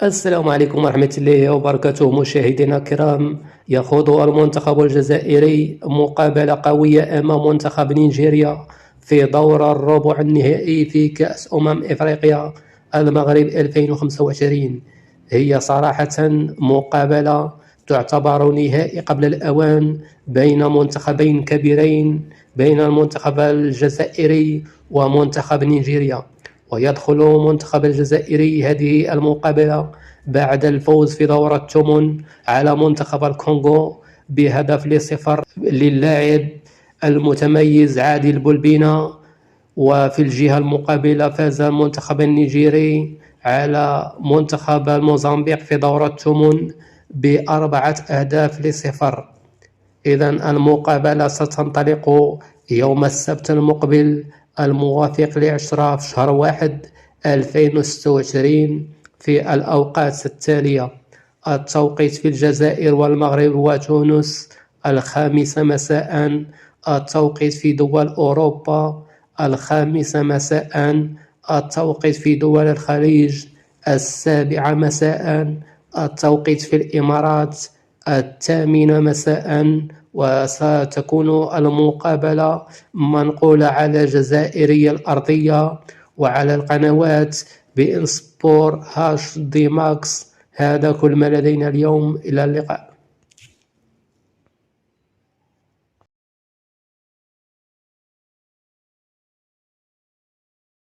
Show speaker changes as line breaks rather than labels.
السلام عليكم ورحمة الله وبركاته. مشاهدينا الكرام، يخوض المنتخب الجزائري مقابلة قوية أمام منتخب نيجيريا في دور الربع النهائي في كأس إفريقيا المغرب 2025. هي صراحة مقابلة تعتبر نهائي قبل الأوان بين منتخبين كبيرين، بين المنتخب الجزائري ومنتخب نيجيريا. ويدخل منتخب الجزائري هذه المقابلة بعد الفوز في دورة الثمن على منتخب الكونغو ب1-0 للاعب المتميز عادل بولبينا. وفي الجهة المقابلة فاز المنتخب النيجيري على منتخب موزمبيق في دورة الثمن ب4-0. إذن المقابلة ستنطلق يوم السبت المقبل الموافق ل10 في شهر 1 2026 في الأوقات التالية: التوقيت في الجزائر والمغرب وتونس 5 مساء، التوقيت في دول أوروبا 5 مساء، التوقيت في دول الخليج 7 مساء، التوقيت في الإمارات 8 مساء. وستكون المقابلة منقولة على جزائري الأرضية وعلى القنوات بإن سبور HD Max. هذا كل ما لدينا اليوم، إلى اللقاء.